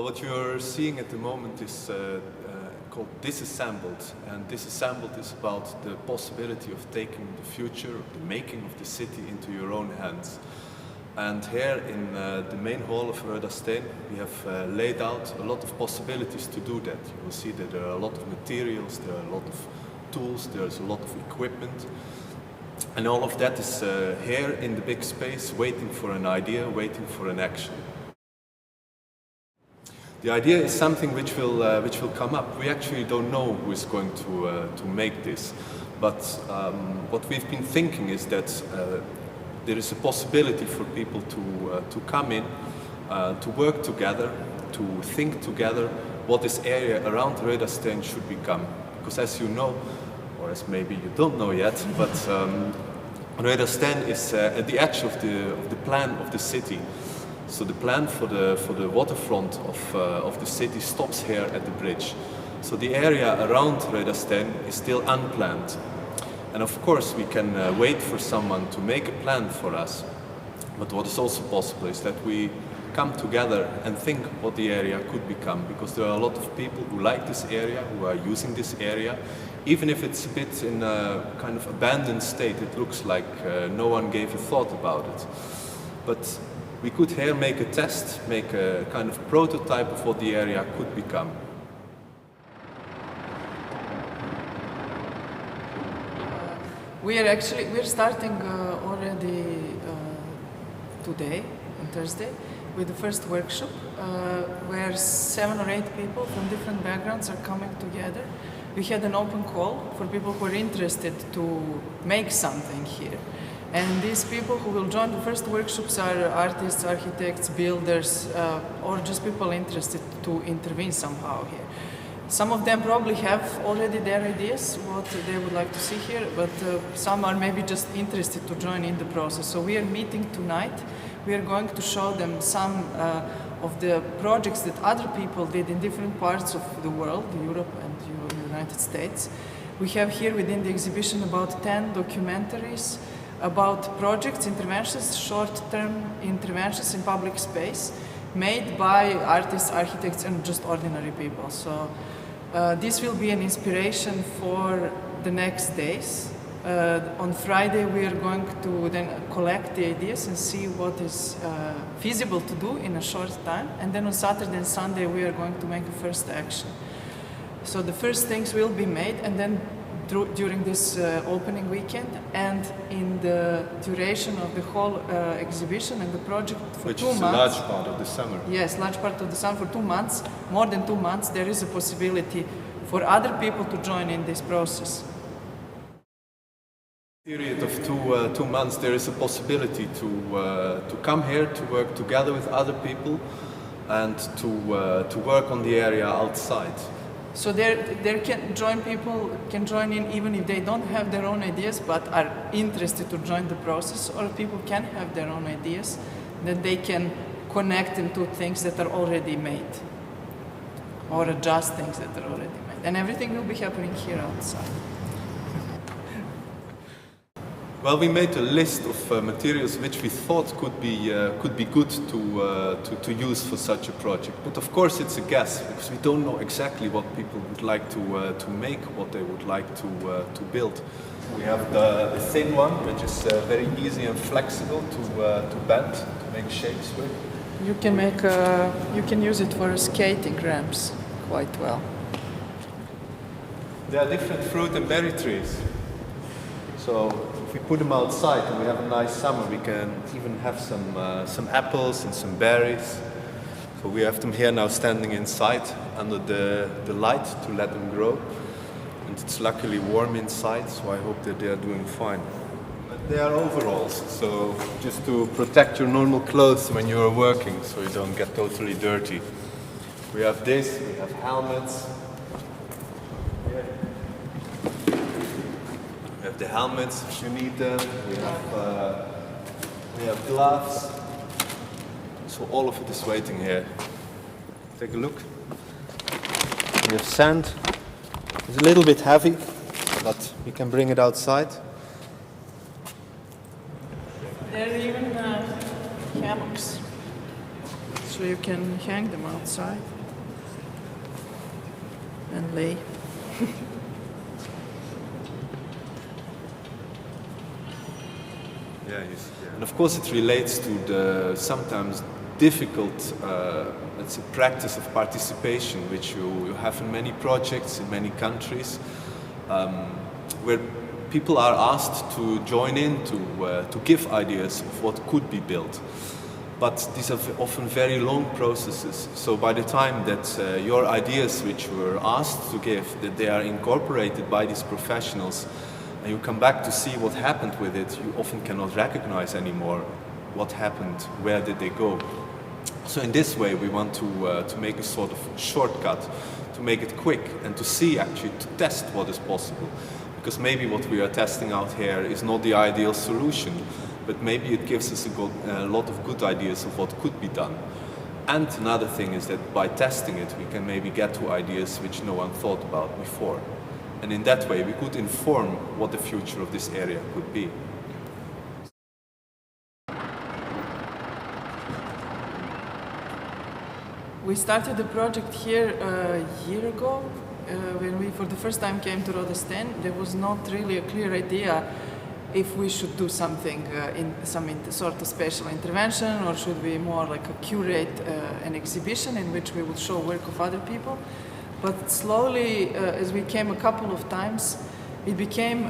Well, what you're seeing at the moment is called Disassembled, and Disassembled is about the possibility of taking the future, the making of the city into your own hands. And here in the main hall of Röda Sten, we have laid out a lot of possibilities to do that. You will see that there are a lot of materials, there are a lot of tools, there's a lot of equipment. And all of that is here in the big space, waiting for an idea, waiting for an action. The idea is something which will come up. We actually don't know who is going to make this, but what we've been thinking is that there is a possibility for people to come in, to work together, to think together what this area around Röda Sten should become. Because as you know, or as maybe you don't know yet, but Röda Sten is at the edge of the plan of the city. So the plan for the waterfront of the city stops here at the bridge. So the area around Röda Sten is still unplanned. And of course we can wait for someone to make a plan for us. But what is also possible is that we come together and think what the area could become, because there are a lot of people who like this area, who are using this area. Even if it's a bit in a kind of abandoned state, it looks like no one gave a thought about it. But we could here make a test, make a kind of prototype of what the area could become. We're starting already today, on Thursday, with the first workshop, where 7 or 8 people from different backgrounds are coming together. We had an open call for people who are interested to make something here. And these people who will join the first workshops are artists, architects, builders, or just people interested to intervene somehow here. Some of them probably have already their ideas, what they would like to see here, but some are maybe just interested to join in the process. So we are meeting tonight. We are going to show them some of the projects that other people did in different parts of the world, Europe and the United States. We have here within the exhibition about 10 documentaries about projects, interventions, short-term interventions in public space made by artists, architects, and just ordinary people. So this will be an inspiration for the next days. On Friday we are going to then collect the ideas and see what is feasible to do in a short time, and then on Saturday and Sunday we are going to make a first action. So the first things will be made, and then during this opening weekend and in the duration of the whole exhibition and the project for 2 months. Which is a large part of the summer. Yes, large part of the summer, for 2 months, more than 2 months, there is a possibility for other people to join in this process. Period of two months, there is a possibility to come here, to work together with other people and to work on the area outside. So there people can join in even if they don't have their own ideas but are interested to join the process, or people can have their own ideas that they can connect into things that are already made or adjust things that are already made. And everything will be happening here outside. Well, we made a list of materials which we thought could be good to use for such a project. But of course it's a guess, because we don't know exactly what people would like to make, what they would like to build. We have the thin one, which is very easy and flexible to bend, to make shapes with. You can use it for skating ramps quite well. There are different fruit and berry trees. So if we put them outside and we have a nice summer, we can even have some apples and some berries. So we have them here now standing inside under the light to let them grow. And it's luckily warm inside, so I hope that they are doing fine. But they are overalls, so just to protect your normal clothes when you are working, so you don't get totally dirty. We have this, we have helmets. We have the helmets if you need them. We have gloves. So all of it is waiting here. Take a look. We have sand. It's a little bit heavy, but we can bring it outside. There are even hammocks, so you can hang them outside. and lay. And of course it relates to the sometimes difficult let's say practice of participation which you have in many projects in many countries where people are asked to join in to give ideas of what could be built. But these are often very long processes, so by the time that your ideas which you were asked to give, that they are incorporated by these professionals and you come back to see what happened with it, you often cannot recognize anymore what happened, where did they go. So in this way we want to make a sort of shortcut, to make it quick and to see actually, to test what is possible. Because maybe what we are testing out here is not the ideal solution, but maybe it gives us a lot of good ideas of what could be done. And another thing is that by testing it, we can maybe get to ideas which no one thought about before. And in that way, we could inform what the future of this area could be. We started the project here a year ago. When we for the first time came to Röda Sten, there was not really a clear idea if we should do something in some sort of special intervention, or should we more like curate an exhibition in which we would show work of other people. But slowly, as we came a couple of times, it became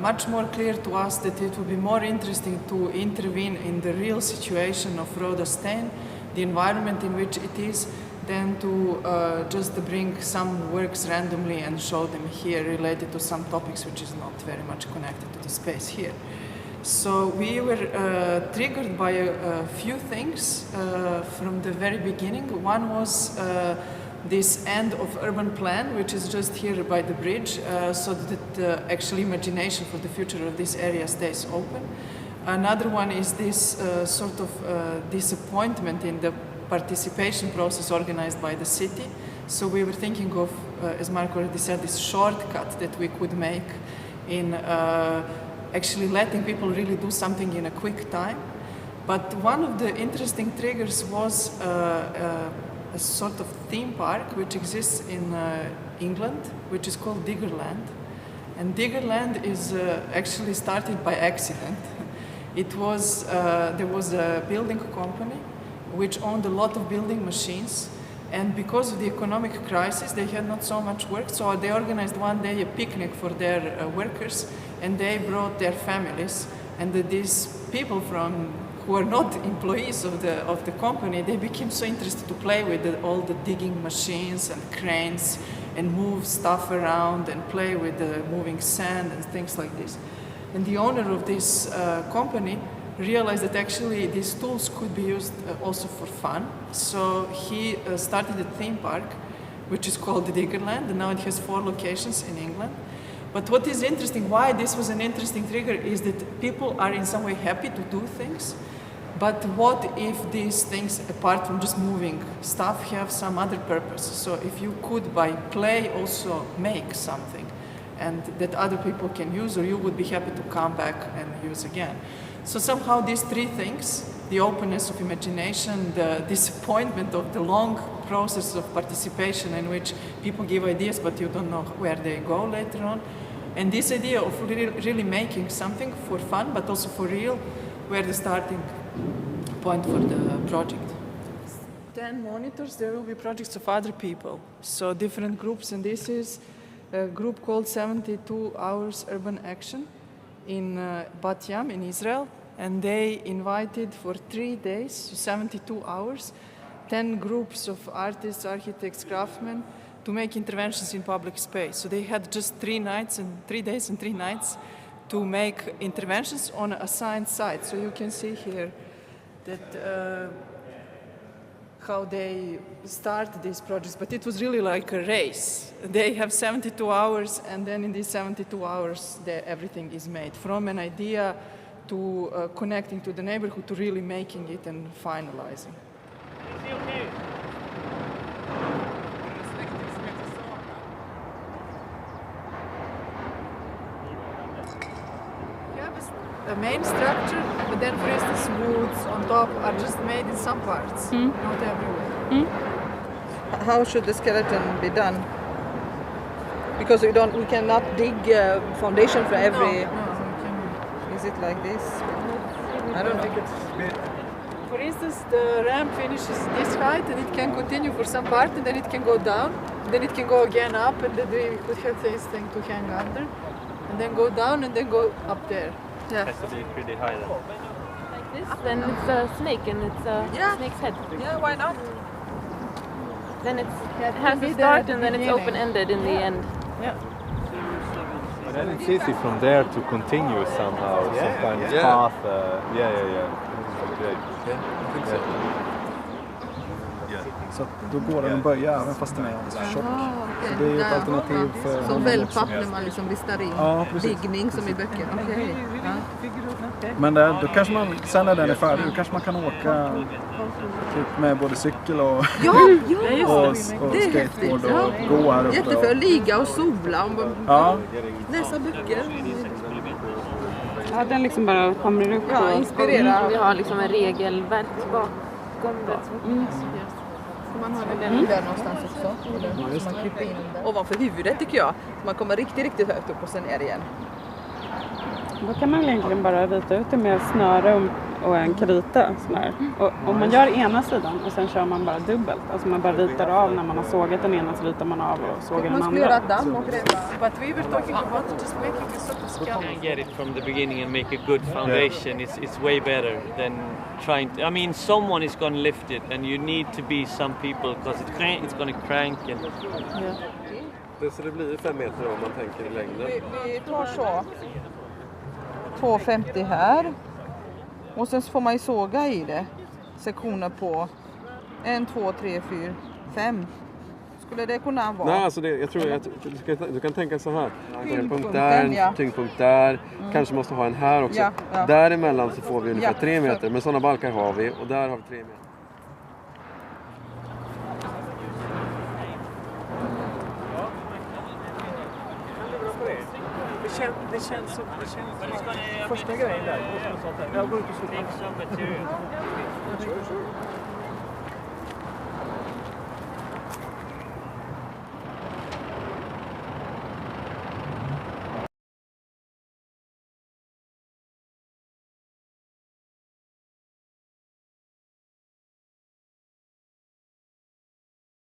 much more clear to us that it would be more interesting to intervene in the real situation of Röda Sten, the environment in which it is, than to just bring some works randomly and show them here related to some topics which is not very much connected to the space here. So we were triggered by a few things from the very beginning. One was this end of urban plan, which is just here by the bridge, so that the actual imagination for the future of this area stays open. Another one is this sort of disappointment in the participation process organized by the city. So we were thinking of, as Mark already said, this shortcut that we could make in actually letting people really do something in a quick time. But one of the interesting triggers was a sort of theme park which exists in England, which is called Diggerland. And Diggerland is actually started by accident. It was, there was a building company which owned a lot of building machines, and because of the economic crisis they had not so much work, so they organized one day a picnic for their workers, and they brought their families, and these people who are not employees of the company, they became so interested to play with all the digging machines and cranes and move stuff around and play with the moving sand and things like this. And the owner of this company realized that actually these tools could be used also for fun. So he started a theme park, which is called Diggerland, and now it has 4 locations in England. But what is interesting, why this was an interesting trigger, is that people are in some way happy to do things. But what if these things, apart from just moving stuff, have some other purpose? So if you could, by play, also make something, and that other people can use, or you would be happy to come back and use again. So somehow these 3 things, the openness of imagination, the disappointment of the long process of participation in which people give ideas but you don't know where they go later on, and this idea of really making something for fun but also for real, were the starting point for the project. 10 monitors, there will be projects of other people, so different groups, and this is a group called 72 Hours Urban Action in Bat Yam in Israel, and they invited for 3 days, so 72 hours, 10 groups of artists, architects, craftsmen to make interventions in public space. So they had just 3 days and 3 nights to make interventions on assigned sites. So you can see here that how they start these projects, but it was really like a race. They have 72 hours, and then in these 72 hours, everything is made, from an idea to connecting to the neighborhood to really making it and finalizing. You have a main structure, but then, for instance, woods on top are just made in some parts, not everywhere. How should the skeleton be done? Because we cannot dig foundation for every. No, Is it like this? I don't know. For instance, the ramp finishes this height and it can continue for some part and then it can go down, then it can go again up, and then we could have this thing to hang under, and then go down and then go up there. Yeah. Has to be pretty high then. Like this, then it's a snake and it's a snake's head. Yeah, why not? Then it has a start and then it's open-ended in the end. Yeah. But then it's easy from there to continue somehow, some kind of path. Great. Så då går den att böja även fast den är alldeles för tjock. Så det är ju ett alternativ för Som wellpapp när man liksom ristar in. Ja, precis. Diggning som i böcker. Okay. Men då kanske man, sen när den är färdig, då kanske man kan åka typ med både cykel och, och skateboard och gå här uppe. Jätteför att ligga och sola och läsa böcker. Ja, den liksom bara kommer upp och inspirera. Vi har liksom en regelverk bakom det. Man har den där någonstans också. Så man klipper in den. Ovanför huvudet tycker jag. Man kommer riktigt högt upp och sen ner igen. Då kan man egentligen bara rita ut det med snöre och en krita. Och om man gör ena sidan och sen kör man bara dubbelt. Alltså man bara ritar av när man har sågat den ena, så ritar man av och sågar den andra. Man skulle göra damm och gräva. But we were talking about just making a sort of scaffold. You can get it from the beginning and make a good foundation. It's way better than trying to. I mean, someone is going to lift it, and you need to be some people because it's going to crank and. Så det blir 5 meter om man tänker i längden. Vi tar så 2,50 här. Och sen så får man ju såga i det. Sektioner på 1, 2, 3, 4, 5. Skulle det kunna vara? Nej, alltså jag tror att du kan tänka så här. En punkt där, tyngdpunkt där. Kanske måste ha en här också. Ja. Däremellan så får vi ungefär 3 meter. Men sådana balkar har vi, och där har vi 3 meter. Det känns som första grejen där. Jag går ut och